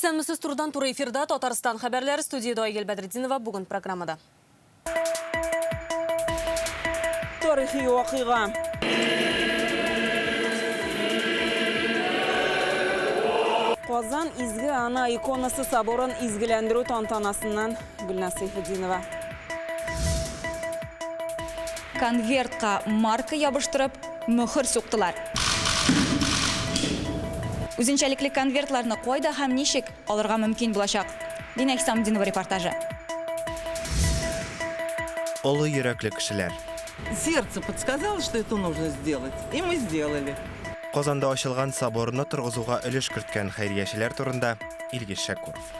Исәнмесез турдан туры эфирда Татарстан хәбәрләре, студияда Айгөл Бәдретдинова бүген программада. Тарихи вакыйга. Казан изге ана иконасы соборын изгеләндерү тантанасыннан Гүлназ Сайфетдинова. Конвертка марка ябыштырып, мөхір суктылар. Үзенчәлекле конвертларны кайда һәм ничек алырга мөмкин булачак? Динә Исамдинова репортажы. Олы йөрәкле кешеләр. Сердце подсказало, что это нужно сделать, и мы сделали. Казанда ачылган соборны торгызуга өлеш керткән хәйриячеләр турында Илгиз Шәкуров.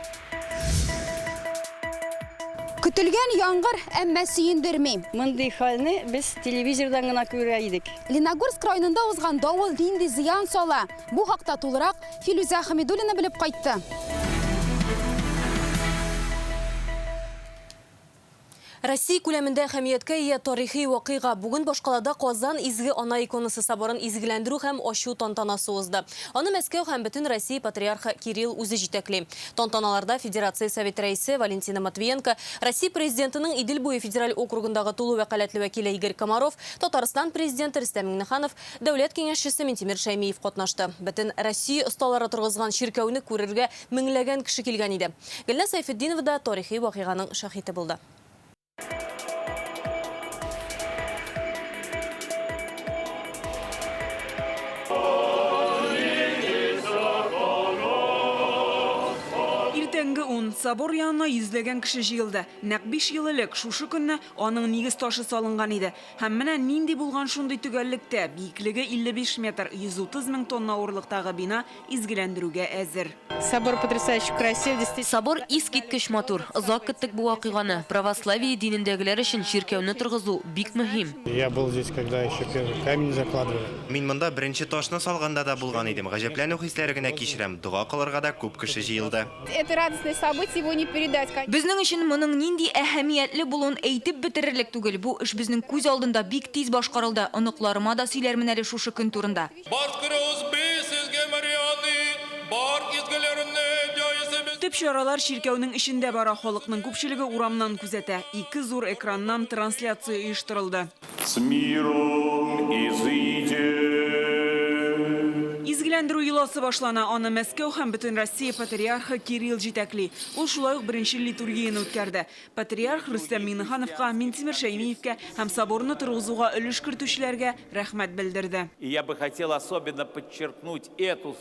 Көтелгән яңгыр әмма сөендерми. Мондый хәлне без телевизордан гына күрә идек. Леногорск районында узган давыл нинди зыян сала? Бу хакта тулырак Филүзә Хәмидуллина белеп кайтты. Россия күләмендә әһәмияткә ия тарихи вакыйга. Бүген башкалада Казан изге ана иконасы соборын изгеләндерү һәм ачу тантанасы узды. Аны Мәскәү һәм бөтен Россия патриархы Кирилл үзе җитәкли. Тантаналарда Федерация Совет рәисе Валентина Матвиенко, Россия президентының Идел буе федераль округындагы тулы вәкаләтле вәкиле Игорь Комаров, Татарстан президенты Рөстәм Миңнеханов, дәүләт киңәшчесе Минтимер Шәймиев катнашты. Бөтен Россия осталары торгызган ширкәүне күрергә меңләгән кеше килгән иде. Гөлназ Сайфетдинова да тарихи вакыйганың шаһиты булды. Собор янына йөзләгән кеше җыелды. Нәкъ 5 ел элек шушы көнне аның нигез ташы салынган иде. Һәм менә нинди булган шундый төгәллектә, биеклеге 55 метр, 130 мең тонна авырлыктагы бина изгеләндерүгә әзер. Собор потрясающе красив, действительно. Собор искиткеч матур. Озак көттек бу вакыйганы. Православие динендәгеләр өчен ширкәүне торгызу бик мөһим. Я был здесь, когда еще первый камень закладывали. Мин монда беренче ташны салганда да булган идем. Гаҗәпләнү хисләре генә кичерәм. Дуга кылырга да күп кеше җыелды. Это радостное событие, его не передать. Безнең өчен моның нинди әһәмиятле булуын әйтеп бетерерлек түгел. Бу эш безнең күз алдында бик тиз башкарылды. Оныкларыма да сөйләрмен әле шушы көн турында. Төп чаралар ширкәүнең эчендә бара, халыкның күпчелеге урамнан күзәтә. 2 зур экраннан трансляция оештырылды. Изгеләндерү йоласы башлана. Аны Мәскәү һәм бөтен Россия патриархы Кирилл җитәкли. Ул шулай ук беренче литургияны үткәрде. Патриарх Рөстәм Миңнехановка, Минтимер Шәймиевкә һәм соборны торгызуга өлеш кертүчеләргә рәхмәт белдерде. И я бы хотел особенно подчеркнуть эту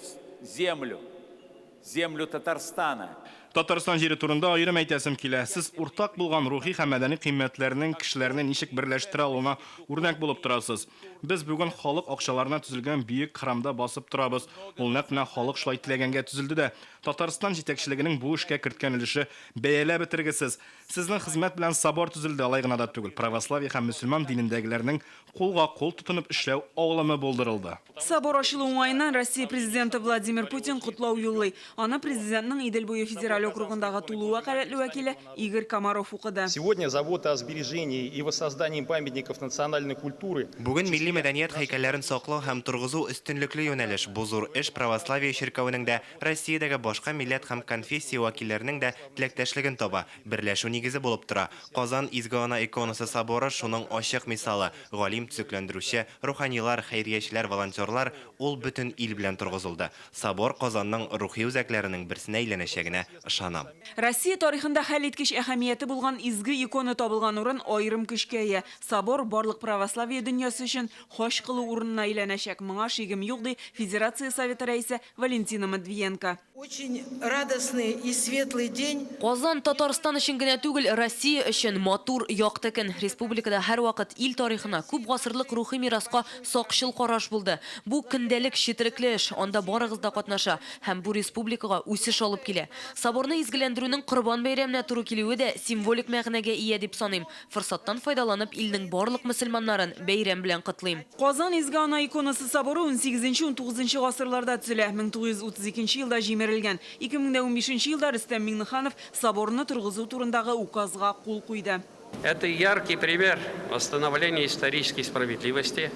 землю Татарстана. Татарстан җире турында аерым әйтәсем килә. Сез уртак булган рухи һәм мәдәни кыйммәтләрнең кешеләрне ничек берләштерә алуына үрнәк булып торасыз. Без бүген халык акчаларына төзелгән бөек храмда басып торабыз. Ул нәкъ халык шулай теләгәнгә төзелде дә. Татарстан җитәкчелегенең бу эшкә керткән өлеше бәяләп бетергесез. Сезнең хезмәт белән собор төзелде, алай гына да түгел. Православие һәм мөселман динендәгеләрнең кулга кул тотынып эшләү авылымы булдырылды. Собор ачылу уңаеннан Россия президенты Владимир Путин котлау юллый. Аны президентның Идел буе федераль округындагы тулы вәкаләтле вәкиле Игорь Комаров укыды. Сегодня забота о сбережении и воссоздании памятников национальной культуры. Бүген милли мәдәният һәйкәлләрен саклау һәм торгызу өстенлекле юнәлеш. Бу зур эш православие ширкәүнең дә, Россиядәге башка милләт һәм конфессия вәкилләренең дә теләктәшлеген таба. Берләшү нигезе булып тора. Казан изге ана иконасы соборы шуның ачык мисалы. Галим төзекләндерүче, руханилар, хәйриячеләр, волонтерлар ул бөтен ил белән торгызылды. Собор Казанның рухи үзәкләренең берсенә әйләнәчәгенә ышанам. Россия тарихында хәлиткеч әһәмияте булган изге икона табылган урын аерым көчкә ия. Собор барлык православие дөньясы өчен хош кылу урынына әйләнәчәк. Моңа шигем юк ди Федерация Совет рәисе Валентина Матвиенко. Очень радостный и светлый день. Казан Татарстан өчен генә түгел, Россия өчен матур якты көн. Республикада һәр вакыт ил тарихына күп гасырлык рухи мираска сакчыл караш булды. Бу көндәлек четерекле эш, анда барыгыз да катнаша һәм бу республикага үсеш алып килә. Соборны изгеләндерүнең Корбан бәйрәменә туры килүе дә символик мәгънәгә ия дип саныйм. Форсаттан файдаланып илнең барлык мөселманнарын бәйрәм белән котлыйм. Казан изге ана иконасы соборы 18-19 гасырларда төзелә. 1932 елда җимерелгән. 2015 елда Рөстәм Миңнеханов соборны торгызу турындагы указга кул куйды. Это яркий пример восстановления исторической справедливости,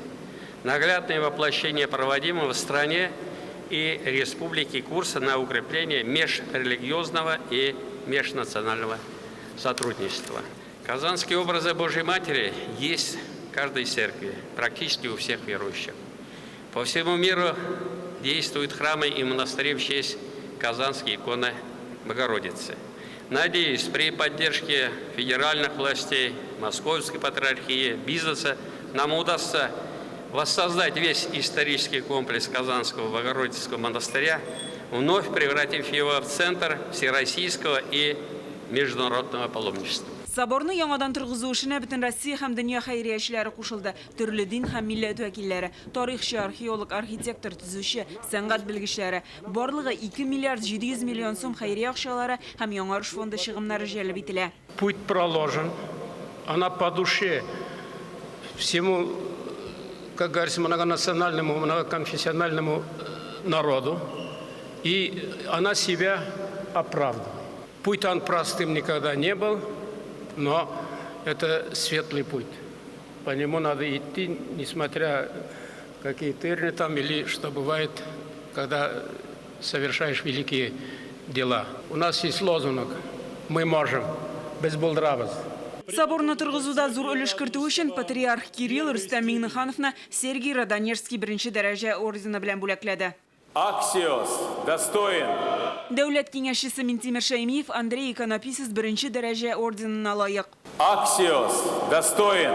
наглядное воплощение проводимого в стране и республики курса на укрепление межрелигиозного и межнационального сотрудничества. Казанские образы Божьей Матери есть в каждой церкви, практически у всех верующих. По всему миру действуют храмы и монастыри в честь Казанской иконы Богородицы. Надеюсь, при поддержке федеральных властей, Московской патриархии, бизнеса нам удастся воссоздать весь исторический комплекс Казанского Богородицкого монастыря, вновь превратив его в центр всероссийского и международного паломничества. Соборны яңадан тұрғызу ішіне бүтін Россия һәм дөнья хәйриячеләре кушылды. Төрле дин һәм милләт вәкилләре, тарихчы, археолог, архитектор, төзүче, сәнгать белгечләре. Барлыгы 2 миллиард 700 миллион сум хәйрия акчалары һәм яңарыш фонды чыгымнары җәлеп ителә. Путь проложен, она по душе всему, как говорится, многонациональному, многоконфессиональному народу, и она себя оправдывает. Путь он простым никогда не был, но это светлый путь. По нему надо идти, несмотря какие тырны там или что бывает, когда совершаешь великие дела. У нас есть лозунг «Мы можем, без булдырабыз». Соборны тұрғызуда зур өлеш кертү өчен патриарх Кирилл Рустам Миңнехановны Сергей Родонежский беренче дәрәҗә ордены белән бүләкләде. Аксиос достоин. Дәүләт киңәшчесе Минтимер Шәймиев Андрей Иконописец беренче дәрәҗә орденына лаек. Аксиос достоин.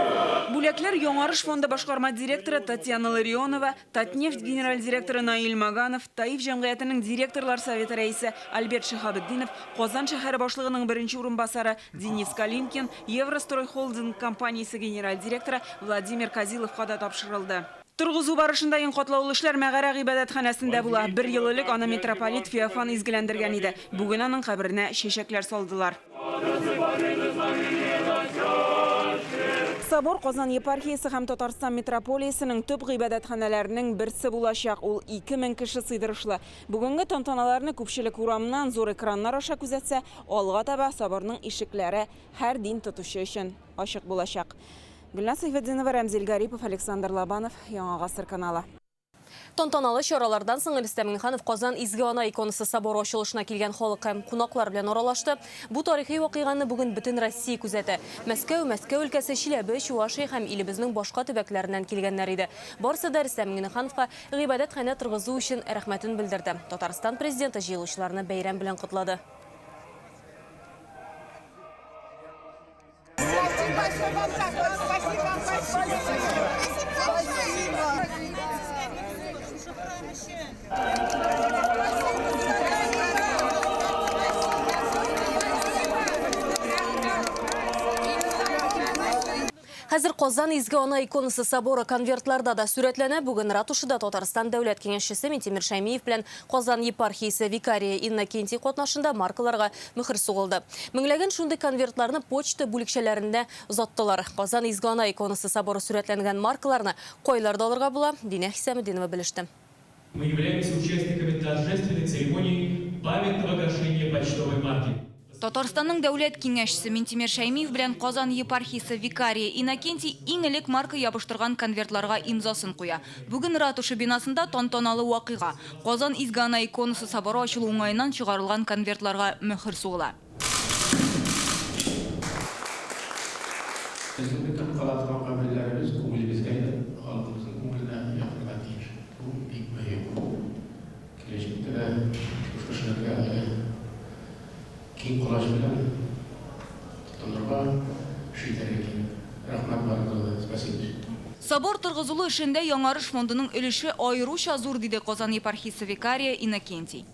Бүләкләр яңарыш фонды башкарма директоры Татьяна Ларионова, Татнефть генераль директоры Наил Маганов, Таиф җәмгыятенең директорлар советы рәисе Альберт Шихабетдинов, Казан шәһәре башлыгының беренче урынбасары Денис Калинкин, Еврострой холдинг компаниясе генераль директоры Владимир Казиловка да тапшырылды. Тұрғызу барышында ең қотлаулы эшләр мәгарә гыйбадәтханәсендә була. 1 ел элек аны митрополит Феофан изгеләндергән иде. Бүген аның каберенә чәчәкләр салдылар. Собор Казан епархиясе һәм Татарстан метрополиясенең төп гыйбадәтханәләренең берсе булачак. Ул 2000 кеше сыйдырышлы. Бүгенге тантаналарны күпчелек урамнан зур экраннар аша күзәтсә, алга таба соборның ишекләре һәр дин тотучы өчен ачык булачак. Гүлназ Сайфетдинова, Рамзил Гарипов, Александр Лобанов, Яңа Гасыр каналы. Тантаналы чаралардан соң Рустам Миңнеханов Казан изге ана иконасы соборы ачылышына килгән халык һәм кунаклар белән аралашты. Бу тарихи вакыйганы бүген бөтен Россия күзәтә. Мәскәү өлкәсе, Чиләбе, Чувашия һәм илебезнең башка төбәкләреннән килгәннәр иде. Барысы да Рустам Миңнехановка гыйбадәтханә торгызу өчен рәхмәтен белдерде. Татарстан президенты җыелучыларны бәйрәм белән котлады. Хәзер Казан изге ана иконасы соборы конвертларда да сүрәтләнә. Бүген ратушада Татарстан дәүләт киңәшчесе Минтимер Шәймиев белән Казан епархиясе викария Иннокентий катнашында маркаларга мөхер сугылды. Меңләгән шундый конвертларны почта бүлекчәләрендә озаттылар. Казан изге ана иконасы соборы сүрәтләнгән маркаларны кайларда алырга була? Динә Хисамиддинова белеште. Мы являемся участниками торжественной церемонии памятного гашения почтовой марки. Татарстанның дәүләт киңәшчесе Минтимер Шәймиев белән Казан епархиясе викария Иннокентий иң элек марка ябыштырган конвертларга имзасын куя. Бүген ратуша бинасында тантаналы вакыйга. Казан изге ана иконасы соборы ачылу уңаеннан чыгарылган конвертларга мөхер сугыла. Киң колаш белән тотынырга шийтәргә рәхмәт барыгызга спасибо. Собор торгызылу эшендә яңарыш фондының өлеше аеруча зур, диде Казан епархиясе викария Иннокентий.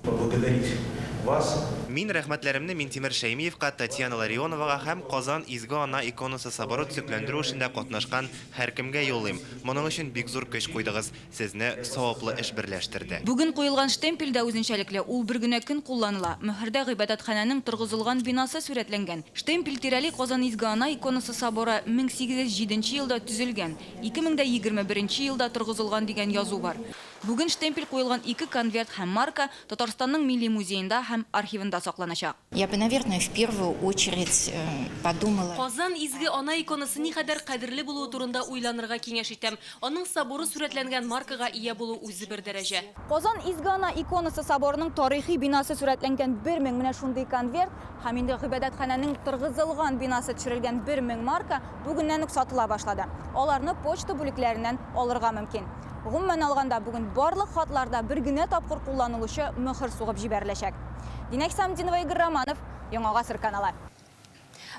Мин рәхмәтләремне Минтимер Шәймиевка, Татьяна Ларионовага һәм Казан изге ана иконасы соборы төзекләндерү эшендә катнашкан һәркемгә юллыйм. Моның өчен бик зур көч куйдыгыз. Сезне саваплы эш берләштерде. Бүген куелган штемпель дә үзенчәлекле. Ул бер генә көн кулланыла. Мөхәрдә гыйбадәтханәнең торгызылган бинасы сүрәтләнгән. Штемпель тирәли Казан изге ана иконасы соборы 1807 елда төзелгән. 2021 елда торгызылган дигән язу бар. Бүгін штемпель қойылған 2 конверт һәм марка Татарстанның милли музейында һәм архивында сакланачак. Я бы, наверное, в первую очередь подумала. Казан изге ана иконасы ни кадәр кадерле булуы турында уйланырга киңәш итәм. Аның соборы сүрәтләнгән маркага ия булу үзе бер дәрәҗә. Казан изге ана иконасы соборының тарихи бинасы сүрәтләнгән 1000 менә шундый конверт һәм инде гыйбадәтханәнең торгызылган бинасы төшерелгән 1000 марка бүгеннән үк сатыла башлады. Аларны почта бүлекләреннән алырга мөмкин. Гомумән алганда бүген барлык хатларда бер генә тапкыр кулланылучы мөхөр сугып җибәреләчәк. Динәк Самдинова, Игорь Романов, Яңа Гасыр каналы.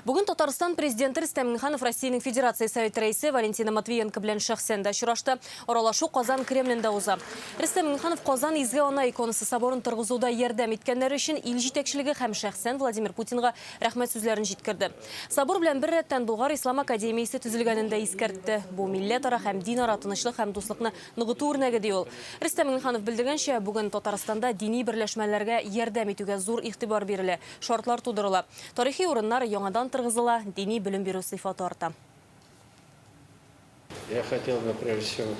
Бүген Татарстан президенты Рөстәм Миңнеханов Россиянең Федерация Совет рәисе Валентина Матвиенко белән шәхсән дә очрашты. Аралашу Казан Кремлендә уза. Рөстәм Миңнеханов Казан изге ана иконасы соборын торгызуда ярдәм иткәннәре өчен ил җитәкчелеге һәм шәхсән Владимир Путинга рәхмәт сүзләрен җиткерде. Собор белән бер рәттән Болгар Ислам академиясе төзелгәнен дә искәртте. Бу милләтара һәм динара тынычлык һәм дуслыкны ныгыту үрнәге ди ул. Рөстәм Миңнеханов белдергәнчә, бүген Татарстанда дини берләшмәләргә ярдәм итүгә зур игътибар бирелә, шартлар тудырыла. Тарихи урыннар яңадан торгызыла, дини белем бирү сыйфаты арта. Я хотел бы прежде всего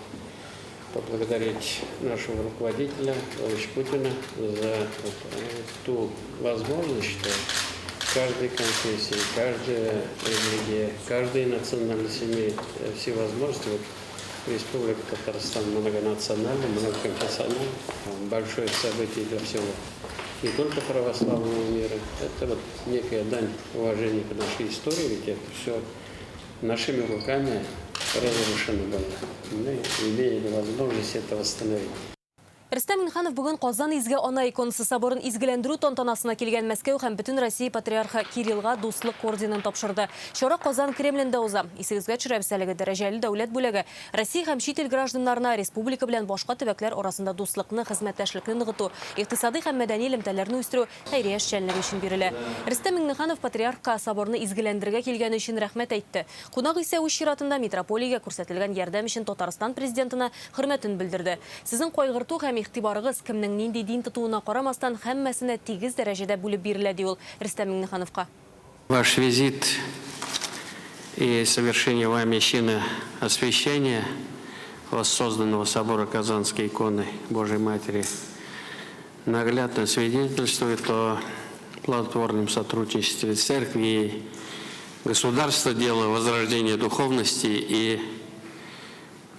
поблагодарить нашего руководителя Владимира Путина за ту возможность, что каждая конфессия, каждая религия, каждая национальность имеет все возможности. Республика Татарстан многонациональная, многоконфессиональная. Большое событие для всего, не только православного мира. Это вот некая дань уважения к нашей истории, ведь это все нашими руками разрушено было. Мы имеем возможность это восстановить. Рөстәм Миңнеханов бүген Казан изге ана иконасы соборын изгеләндерү тантанасына килгән Мәскәү һәм бөтен Россия патриархы Кириллга дуслык орденын тапшырды. Чара Казан Кремлендә уза. Исегезгә төшерәбез әлеге дәрәҗәле дәүләт бүләге Россия һәм чит ил гражданнарына республика белән башка төбәкләр арасында дуслыкны, хезмәттәшлекне ныгыту, икътисади һәм мәдәни элемтәләрне үстерү хәйрия эшчәнлеге өчен бирелә. Рөстәм Миңнеханов патриархка соборны изгеләндерергә килгәне өчен рәхмәт әйтте. Кунак исә үз чиратында митрополиягә күрсәтелгән ярдәм өчен Татарстан президентына хөрмәтен белдерде. Сезнең кайгырту һәм игътибарыгыз кемнең нинди дин тотуына карамастан һәммәсенә тигез дәрәҗәдә бүлеп бирелә ди ул Рөстәм Миңнехановка. Ваш визит и совершение вами чина освящения воссозданного собора Казанской иконы Божьей Матери наглядно свидетельствует о плодотворном сотрудничестве церкви и государства, дело возрождения духовности и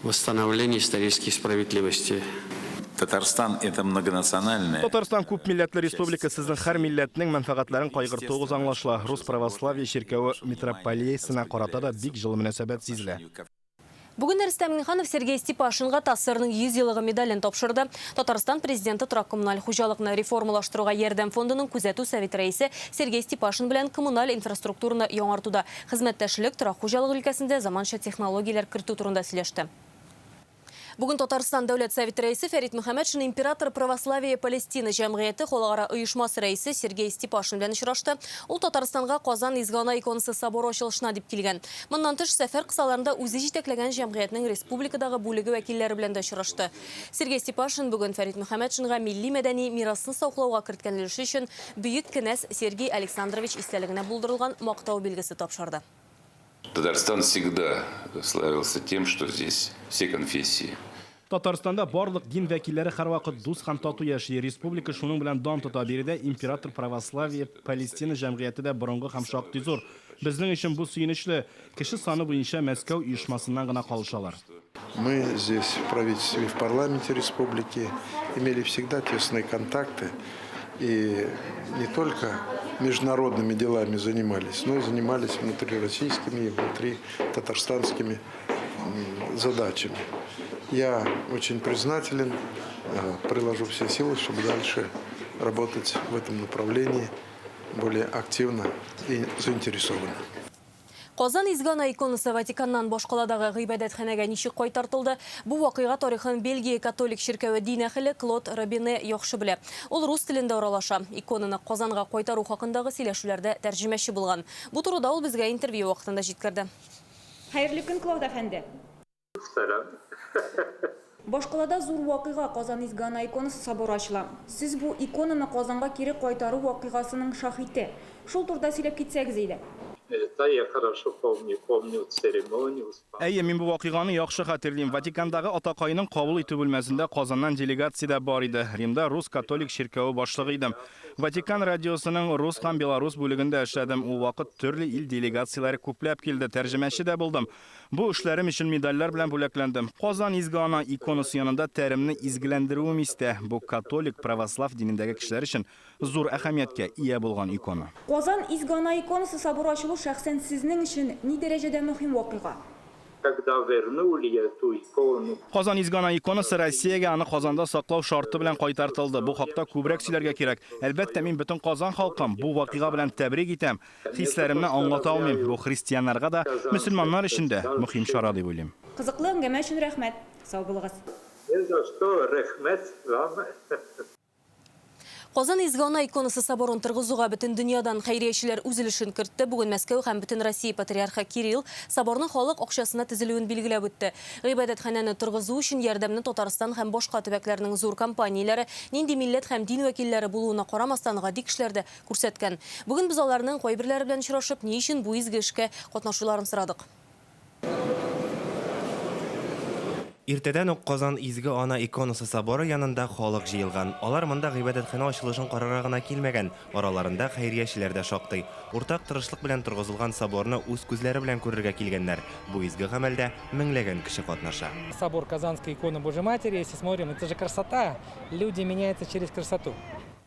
восстановления исторической справедливости. Татарстан это многонациональная. Татарстан күп милләтле республика, сезнең һәр милләтнең мәнфәгатьләрен кайгыртуыгыз аңлашыла. Рус православие чиркәве митрополиясенә карата да бик җылы мөнәсәбәт сизелә. Бүген Рөстәм Миңнеханов Сергей Степашинга ТАССРның 100 еллыгы медален тапшырды. Татарстан президенты торак коммуналь хуҗалыкны реформалаштыруга ярдәм фондының күзәтү совет рәисе Сергей Степашин белән коммуналь инфраструктураны яңартуда, хезмәттәшлек торак хуҗалык өлкәсендә заманча технологияләр кертү турында сөйләште. Бүген Татарстан дәүләт совет рәисе Фәрит Мөхәммәтшин император православие Палестина җәмгыяте халыкара оешмасы рәисе Сергей Степашин белән очрашты. Ул Татарстанга Казан изге ана иконасы соборы ачылышына дип килгән. Моннан тыш сәфәр кысаларында үзе җитәкләгән җәмгыятьнең республикадагы бүлеге вәкилләре белән дә очрашты. Сергей Степашин бүген Фәрит Мөхәммәтшинга милли мәдәни мирасны саклауга керткән өлеше өчен бөек кенәз Сергей Александрович истәлегенә булдырылган мактау билгесе тапшырды. Татарстан всегда славился тем, что здесь все конфессии. Татарстанда барлык дин вәкилләре һәрвакыт дус һәм тату яши. Республика шуның белән дан тота. Биредә император православие Палестина җәмгыяте дә борынгы һәм шактый зур. Безнең өчен бу сөенечле. Кеше саны буенча Мәскәү оешмасыннан гына калышалар. Мы здесь в правительстве и в парламенте республики имели всегда тесные контакты и не только международными делами занимались, но и занимались внутрироссийскими и внутритатарстанскими задачами. Я очень признателен, приложу все силы, чтобы дальше работать в этом направлении более активно и заинтересованно. Казан изге ана иконасы Ватиканнан башкаладагы гыйбадәтханәгә ничек кайтартылды? Бу вакыйга тарихын Бельгия католик чиркәве дин әһеле Клод Робине яхшы белә. Ул рус телендә уралаша. Иконаны Казанга кайтару хакындагы сөйләшүләрдә тәрҗемәче булган. Бу турыда ул безгә интервью вакытында җиткерде. Хәерле көн, Клод әфәнде. Башкалада зур вакыйга Казан изге ана иконасы соборы ачыла. Сез бу иконаны Казанга кире кайтару вакыйгасының шаһиты. Шул турыда сөйләп китсәгез иде. Да, я хорошо помню церемонию. Әйе, мин бу вакыйганы яхшы хәтерлим. Ватикандагы атакайның кабул итү бүлмәсендә Казаннан делегация бар иде. Римда Рус католик ширкәве башлыгы идем. Ватикан радиосының Рус һәм Белорус бүлегендә эшләдем. Ул вакыт төрле ил делегацияләре күпләп килде. Тәрҗемәче дә булдым. Бу эшләрем өчен медальләр белән бүләкләндем. Казан изге ана иконасы янында тәремне изгеләндерүем истә. Бу католик православ динендәге кешеләр өчен зур әһәмияткә ия булган икона. Казан изге ана иконасы соборы ачылу шәхсән сезнең өчен ни дәрәҗәдә мөһим вакыйга? Когда вернули эту икону, Казан изге ана иконасы Россиягә аны Казанда саклау шарты белән кайтартылды. Бу хакта күбрәк сөйләргә кирәк. Әлбәттә, мин бөтен Казан халкын бу вакыйга белән тәбрик итәм. Хисләремне аңлата алмыйм. Бу христианнарга да, мөселманнар өчен дә мөһим чара дип уйлыйм. Кызыклы әңгәмә өчен рәхмәт. Сау булыгыз. за что рәхмәт вам. Казан изге ана иконасы соборын торгызуга бөтен дөньядан хәйриячеләр үз өлешен кертте. Бүген Мәскәү һәм бөтен Россия патриархы Кирилл соборның халык акчасына төзелүен билгеләп үтте. Гыйбадәтханәне торгызу өчен ярдәмне Татарстан һәм башка төбәкләрнең зур компанияләре, нинди милләт һәм дин вәкилләре булуына карамастан гади кешеләрдә күрсәткән. Бүген без аларның кайберләре белән очрашып, ни өчен бу изге эшкә катнашуларын сорадык. Иртәдән ук Казан изге ана иконасы соборы янында халык җыелган. Алар монда гыйбадәтхана ачылышын карарга гына килмәгән. Араларында хәйриячеләр дә шактый. Уртак тырышлык белән торгызылган соборны үз күзләре белән күрергә килгәннәр. Бу изге гамәлдә меңләгән кеше катнаша. Собор Казанской иконы Божьей Матери, если смотрим, это же красота. Люди меняются через красоту.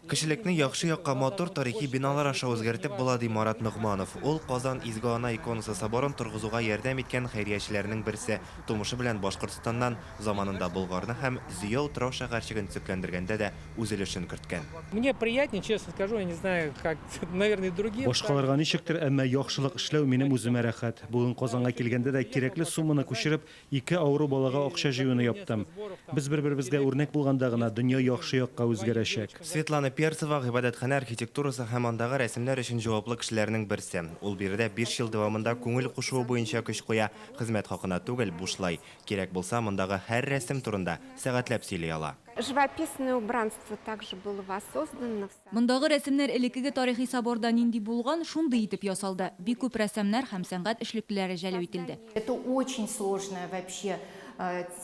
Кешелекне яхшы якка матур тарихи биналар аша үзгәртеп була ди Марат Нугманов. Ул Казан изге ана иконасы соборын торгызуга ярдәм иткән хәйриячеләрнең берсе. Тумышы белән Башкортстаннан заманында Болгарны һәм Зөя утрау шәһәрчеген төзекләндергәндә дә үз өлешен керткән. Мне приятнее, честно скажу, я не знаю, как, наверное, и другие. Башкаларга ничектер, әмма яхшылык эшләү минем үземә рәхәт. Бүген Казанга килгәндә дә кирәкле сумманы күчереп, 2 авыру балага акча җыюны яптым. Без бер-беребезгә үрнәк булганда гына дөнья яхшы якка үзгәрәчәк. Светлана Перцева гыйбадәтхана архитектурасы һәм андагы рәсемнәр өчен җаваплы кешеләрнең берсе. Ул биредә 5 ел дәвамында күңел кушуы буенча көч куя, хезмәт хакына түгел бушлай. Кирәк булса, мондагы һәр рәсем турында сәгатьләп сөйли ала. Живописное убранство также было воссоздано. Мондагы рәсемнәр элеккеге тарихи соборда нинди булган, шундый итеп ясалды. Бик күп рәссамнар һәм сәнгать эшлеклеләре җәлеп ителде. Это очень сложная вообще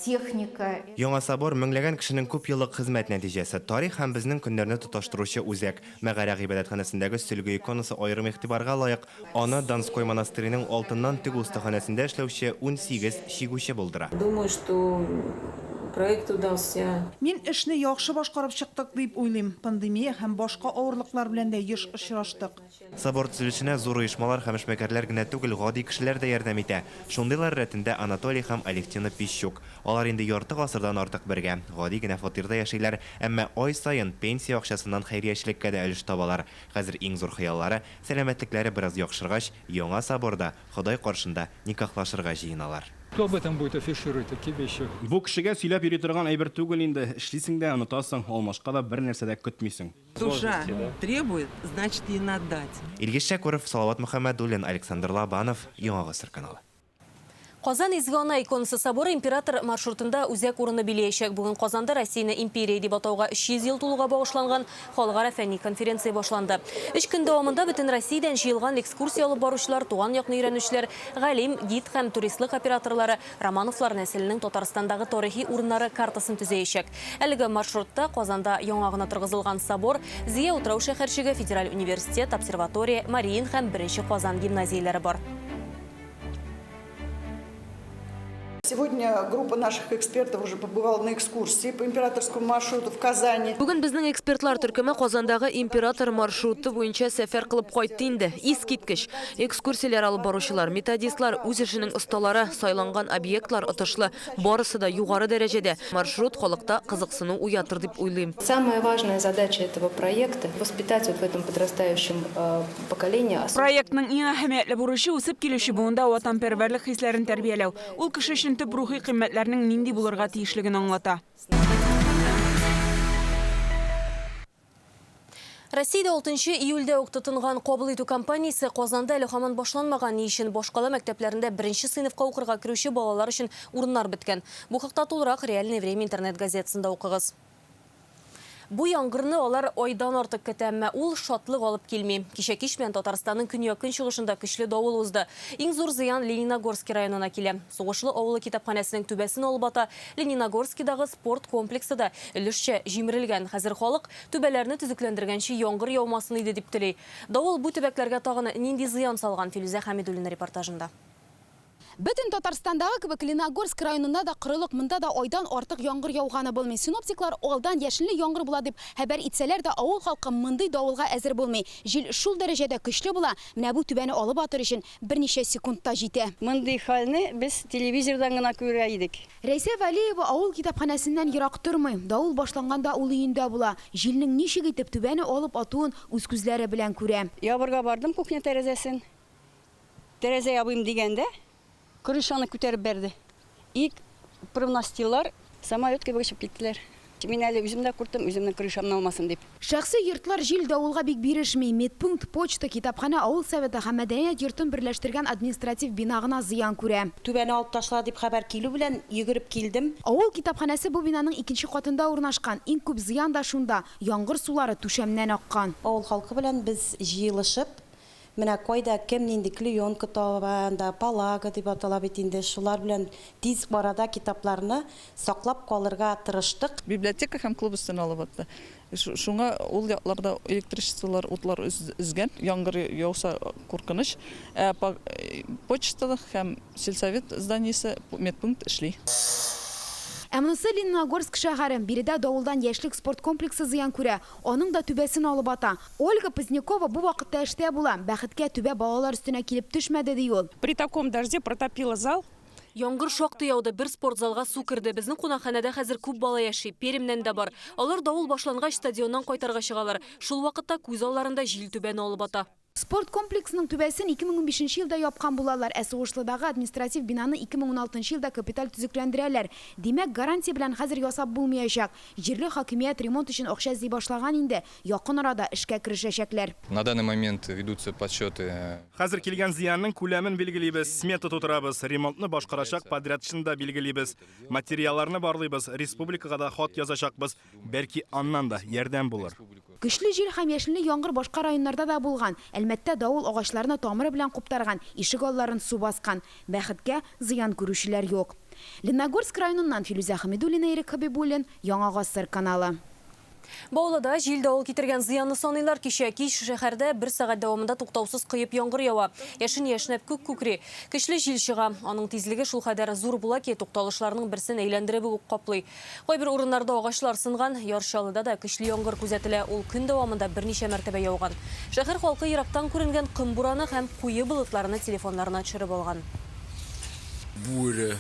техника. Яңа собор меңләгән кешенең күп еллык хезмәт нәтиҗәсе. Тарих һәм безнең көннәрне тоташтыручы үзәк. Мәгарә гыйбадәтханәсендәге сөлге иконасы аерым игътибарга лаек. Аны Донской монастырының алтыннан тегү остаханәсендә эшләүче 18 чигүче булдыра. Думаю, что проект удался. Мин эшне яхшы башкарып чыктык дип уйлыйм. Пандемия һәм башка авырлыклар белән дә еш очраштык. Собор төзелешенә зур оешмалар һәм эшмәкәрләр генә түгел, гади кешеләр дә ярдәм итә. Шундыйлар рәтендә Анатолий һәм Алевтина Пищук. Алар инде ярты гасырдан артык бергә. Гади генә фатирда яшиләр, әмма ай сайын пенсия акчасыннан хәйриячелеккә дә өлеш табалар. Хәзер иң зур хыяллары сәламәтлекләре бераз яхшыргач, яңа соборда Ходай каршында никахлашырга җыеналар. Кто об этом будет афишировать такие вещи? Бу кешегә сөйләп йөри торган әйбер түгел инде. Эшлисең дә, онытасың, алмашка да бер нәрсә дә көтмисең. Душа требует, значит, ей надо дать. Илгиз Шәкүров, Салават Мөхәммәдуллин, Александр Лабанов, Яңа Гасыр каналы. Казан изге ана иконасы соборы император маршрутында үзәк урыны биләячәк. Бүген Казанда Россияны империя дип атауга 300 ел тулуга багышланган халыкара фәнни конференция башланды. 3 көн дәвамында бөтен Россиядән җыелган экскурсия алып баручылар, туган якны өйрәнүчеләр, галим, гид һәм туристлык операторлары Романовлар нәселенең Татарстандагы тарихи урыннары картасын төзәячәк. Әлеге маршрутта Казанда яңа гына торгызылган собор, Зия утрау шәһәрчеге, Федераль университет, обсерватория, Мариин һәм 1-нче Казан гимназияләре бар. Сегодня группа наших экспертов уже побывала на экскурсии по императорскому маршруту в Казани. Бүген безнең экспертлар төркеме Казандагы император маршруты буенча сәфәр кылып кайтты инде. Искиткеч. Экскурсияләр алып баручылар, методистлар, үз эшенең осталары, сайланган объектлар отышлы, барысы да югары дәрәҗәдә. Маршрут халыкта кызыксыну уятыр дип уйлыйм. Самая важная задача этого проекта – воспитать вот в этом подрастающем поколении. Проектның иң әһәмиятле бурычы үсеп килүче буында ватанпәрвәрлек хисләрен тәрбияләү. Ул кеше өчен төп рухи кыйммәтләрнең нинди булырга тиешлеген аңлата. Россиядә 6 июльдә ук тотынган кабул итү кампаниясе Казанда әле һаман башланмаган, ни өчен башкала мәктәпләрендә 1-нче сыйныфка укырга керүче балалар өчен урыннар беткән. Бу хакта тулырак Реальное время интернет газетасында укыгыз. Бу яңгырны алар айдан артык көтә, әмма ул шатлык алып килми. Кичә кич белән Татарстанның көньяк чыгышында көчле давыл узды. Иң зур зыян Лениногорск районына килә. Сугышлы авылы китапханәсенең түбәсен алып ата Лениногорскидагы спорт комплексы да өлешчә җимерелгән. Хәзер халык түбәләрне төзекләндергәнче яңгыр яумасын иде дип тели. Давыл бу төбәкләргә тагын нинди зыян салган? Филүзә Хәмидуллина репортажында. Бөтен Татарстандагы кебек Лениногорск районында да кырылык, монда да айдан артык яңгыр яуганы булмый. Синоптиклар алдан яшенле яңгыр була дип хәбәр итсәләр дә, авыл халкы мондый давылга әзер булмый. Җил шул дәрәҗәдә көчле була, менә бу түбәне алып атыр өчен берничә секундта җитә. Мондый хәлне без телевизордан гына күрә идек. Рәйсә Вәлиева авыл китапханәсеннән ерак тормый. Давыл башланганда ул өендә була. Җилнең ничек итеп түбәне алып атуын үз күзләре белән күрә. Ябырга бардым кухня тәрәзәсен. Тәрәзә ябыйм дигәндә, крышаны күтәреп берде. И промнастилар самолет кебек очып киттеләр. Мин әле үзем дә куртым, үземнең крышамны алмасын дип. Шәхси йортлар җил давылга бик бирешми. Медпункт, почта, китапхана, авыл советы һәм мәдәният йортын берләштергән административ бина гына зыян күрә. Түбәне алып ташлар дип хәбәр килү белән йөгереп килдем. Авыл китапханәсе бу бинаның икенче катында урнашкан. Иң күп зыян да шунда. Яңгыр сулары түшәмнән аккан. Авыл халкы белән без җыелышып, менә кайда кем нинди клеенка табанда, палага дип атала бит инде, шулар белән тиз барада китапларны саклап калырга тырыштык. Библиотека һәм клуб өстен алып атты. Шуңа ул якларда электричестволар утлар үзгән, яңгыр яуса куркыныч. Почта һәм сельсовет зданиесе медпункт эшли. Әмнысы Лениногорск шәһәре биредә давылдан яшьлек спорт комплексы зыян күрә. Аның да түбәсен алып ата. Ольга Позднякова бу вакытта эштә була. Бәхеткә түбә балалар өстенә килеп төшмәде ди ул. При таком дожде протопило зал. Яңгыр шактый яуды, бер спортзалга су керде. Безнең кунакханәдә хәзер күп бала яши, Перемнән дә бар. Алар давыл башлангач стадионнан кайтарга чыгалар. Шул вакытта күз алларында җил түбәне алып ата. Спорт комплексының түбәсен 2015 елда япкан булалар. Сугышлыдагы административ бинаны 2016 елда капиталь төзекләндерәләр. Димәк, гарантия белән хәзер ясап булмаячак. Җирле хакимият ремонт өчен акча эзли башлаган инде. Якын арада эшкә керешәчәкләр. На данный момент ведутся подсчеты. Хәзер килгән зыянның күләмен билгелибез, смета тутырабыз, ремонтны башкарачак подрядчыны да билгелибез, материалларны барлыйбыз, республикага да хат язачакбыз, бәлки аннан да ярдәм булыр. Көчле җил һәм яшенле яңгыр башка районнарда да булган. Әлмәттә давыл агачларны тамыры белән куптарган, ишек алларын су баскан. Бәхеткә зыян күрүчеләр юк. Лениногорск районыннан Филүзә Хәмидуллина, Ирек Хәбибуллин, Яңа Гасыр каналы. Баулада җил давыл китергән зыянны саныйлар. Кичә кич шәһәрдә 1 сәгать дәвамында туктаусыз кыеп яңгыр ява. Яшен яшнәп күк күкри. Көчле җил чыга. Аның тизлеге шул кадәр зур була ки, тукталышларның берсен әйләндереп үк каплый. Кайбер урыннарда агачлар сынган, Ярчалыда да көчле яңгыр күзәтелә. Ул көн дәвамында берничә мәртәбә яуган. Шәһәр халкы ерактан күренгән ком бураны һәм куе болытларны телефоннарына төшереп алган. Буря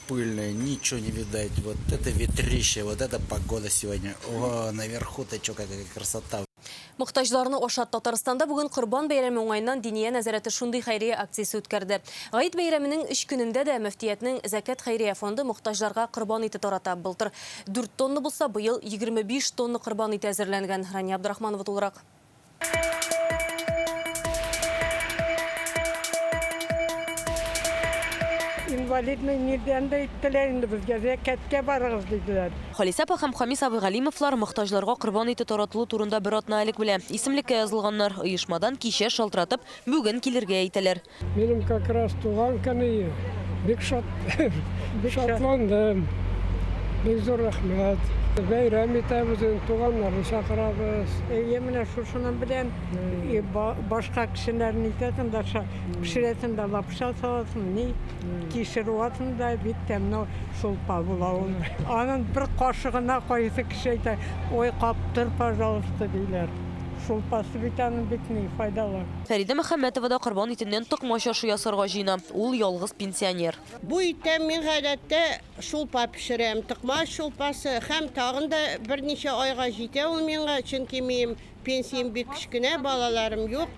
пыльная, ничего не видать. Вот это ветрище, вот это погода сегодня. О, наверху-то что, какая красота. Мохтаҗларны ашат. Татарстанда бүген Корбан бәйрәме уңайыннан Диния нәзарәте шундый хәйрия акциясе үткәрде. Гайд бәйрәменең 3 көнендә дә мөфтиятның Закат хәйрия фонды мохтаҗларга корбан ите тарата. Былтыр 4 тонна булса, быел 25 тонна корбан ите әзерләнгән. Рания Абдрахманова тулырак. Инвалидный нидән дә иттеләр инде безгә, Закатка барыгыз диделәр. Халисә апа һәм Хамис Абыйгалимовлар мохтаҗларга корбан ите таратылу турында бер атна элек белә. Исемлеккә язылганнар, оешмадан кичә шалтыратып, бүген килергә әйтәләр. Минем как раз туган көне. Бик шатландым. Бик зур рәхмәт. Бәйрәм итәбез, туганнарны чакырабыз. Менә шушының белән башка кешеләрне итәсен дә пешерәсен дә лапша саласың, ни кишерүатың да бик тәмле шулпа була ул. Аның бер кашыгына кайсы кеше әйтә, ой каптыр, пожалуйста, диләр. Шулпасы бит аның бик ни файдалы. Фәридә Мөхәммәтова да корбан итеннән токмач ашы ясарга җыена. Ул ялгыз пенсионер. Бу иттән мин гадәттә шулпа пешерәм. Токмач шулпасы һәм тагын да берничә айга җитә ул миңа, чөнки минем пенсиям бик кечкенә, балаларым юк.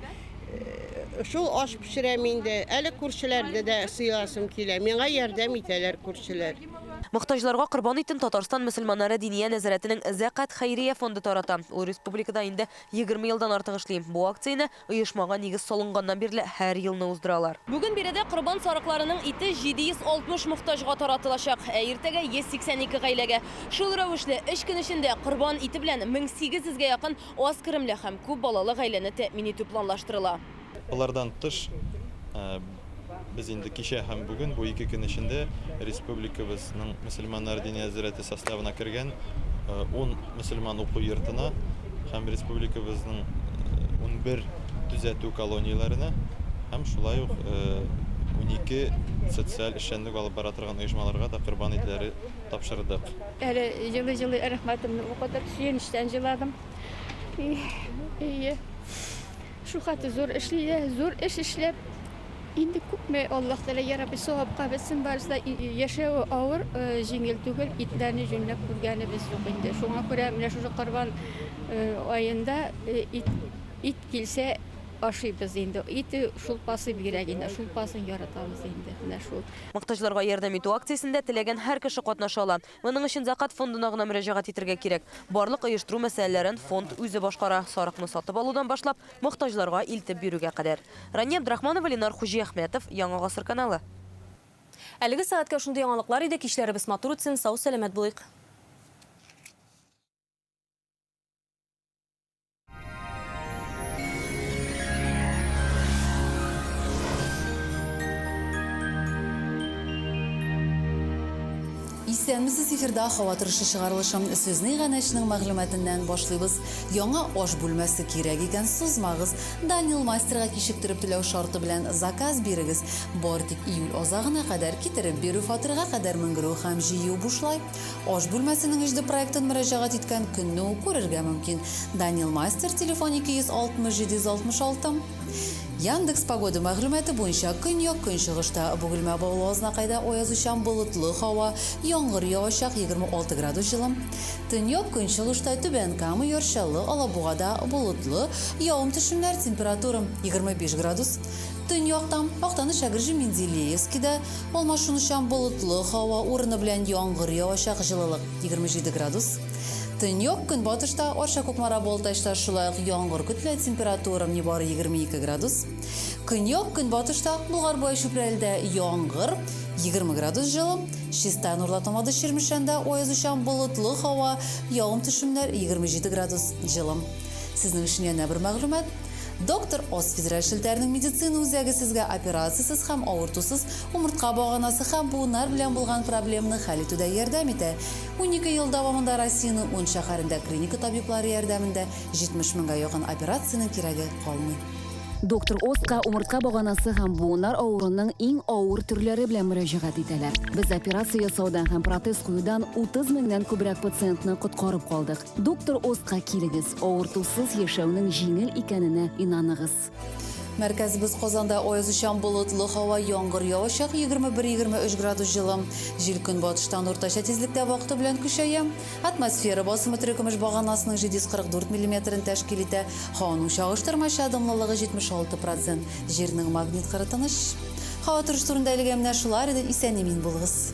Шул аш пешерәм инде. Әле күршеләрне дә сыйласым килә. Миңа ярдәм итәләр күршеләр. Muhtajlarga Qurban iten Tatarstan Müslümanları Diniye Nezaretining Zakat Xayriye fondu tarata. O respublikada indi 20 yıldan artıq işleyim. Bu aksiyani uyuşmağa nigiz solungandan birli her yılını uzduralar. Bugün birede Qurban sarıqlarının iti 760 muhtajga taratılacak. Ertege 182 gailege. Şul ravishli ish kun ishinde Qurban iti bilan 1800 ga yaqin oz kirimli ham ko'p balali gailani ta'min etib planlashtirila. Bulardan tış biz indi kişi hem bugün bu 2 gün içinde Respublikamızın Müslümanlar Dini Hazreti sastavına kirgen 10 Müslüman okul yurtuna hem Respublikamızın 11 düzeltü koloniyalarına hem şulay 12 sosyal işçilik alıp baratırgan uyuşmalarga da Qurban itleri tapşırdık. Yılı rahmetimle o kadar süyenişten yıladım. Şu katı zor iş işlep. İndi küpme Allah Teala yarabbi soğuk kahvetsin barısında yaşağı ağır jingil tügül itlerini cümle kurganı biz yok indi. Şuna göre mine şu Qurban ayında it kilse aşıyız indi. İti şulpası bireg indi. Şulpasını yaratamız indi. Muhtajlarga yardım etu aksiyasında tilegen her kişi katnaşa ala. Bunun için zakat fonduna gına müracaat etirge kerek. Barlık uyuşturu meselelerin fond özü başkara sarıqны satıp aludan başlap muhtajlarga iltib беруге kadar. Rani Abdrahmanova, Lenar Xuji Ahmetov, Яңа Гасыр каналы. Әлеге сәгатькә шундый яңалыклар иде, кичләребез матур үтсен, сау сәламәт булыйк. Исәнмесез эфирда һава торышы чыгарылышым сезнең гәнәшнең мәгълүматыннан башлыйбыз. Яңа аш бүлмәсе кирәк икән сузмагыз. Данил Мастерга кичектереп түләү шарты белән заказ бирегез. Бортик июль азагына кадәр китереп бирү фатирга кадәр менгерү һәм җыю бушлай. Аш бүлмәсенең иҗде проектын мөрәҗәгать иткән көнне күрергә мөмкин. Данил Мастер телефон 260 Яндекс погода мәгълүматы буенча көньяк көнчыгышта Бугылма Бавлазна кайда аязучан болытлы һава, яңгыр явачак 26 градус җылым. Төньяк көнчыгышта Түбән Кама, Яршалы, Алабугада болытлы, явым-төшемнәр температура 25 градус. Төньяктан Актаныш Шагырҗы Менделеевскида алмашынучан болытлы һава, урыны белән яңгыр явачак җылылык 27 градус. Төньяк көнбатышта Арча Кукмара Балтачта шулай ук яңгыр көтелә, температура нибары 22 градус. Көньяк көнбатышта Булгарбай Чүпрәлдә яңгыр 20 градус җылы. Чиста Нурлатамада Ширмешәндә аязучан болытлы һава, явым-төшемнәр 27 градус җылы. Сезнең өчен яңа бер мәгълүмат. Доктор Оз федераль шелтәрнең медицина үзәге сезгә операциясыз һәм авыртусыз умыртка баганасы һәм буыннар белән булган проблеманы хәл итүдә ярдәм итә. 12 ел дәвамында Россиянең 10 шәһәрендә клиника табиблары ярдәмендә 70 меңгә якын операцияның кирәге калмый. Доктор Озга умыртка баганасы һәм буыннар авыруының иң авыр төрләре белән мөрәҗәгать итәләр. Без операция ясаудан һәм протез куюдан 30 меңнән күбрәк пациентны коткарып калдык. Доктор Озга килегез, авыртусыз яшәүнең җиңел икәненә инаныгыз. Мәркәзебез Казанда аязучан болытлы һава, яңгыр явачак 21-23 градус җылы. Җил көнбатыштан уртача тизлектә вакыты белән көчәя. Атмосфера басымы төркемеш баганасының 744 мм тәшкил итә. Һаваның чагыштырмача дымлылыгы 76%. Җирнең магнит кырытыныш. Һава торышы турында әлегә менә шулар иде, исән-имин булыгыз.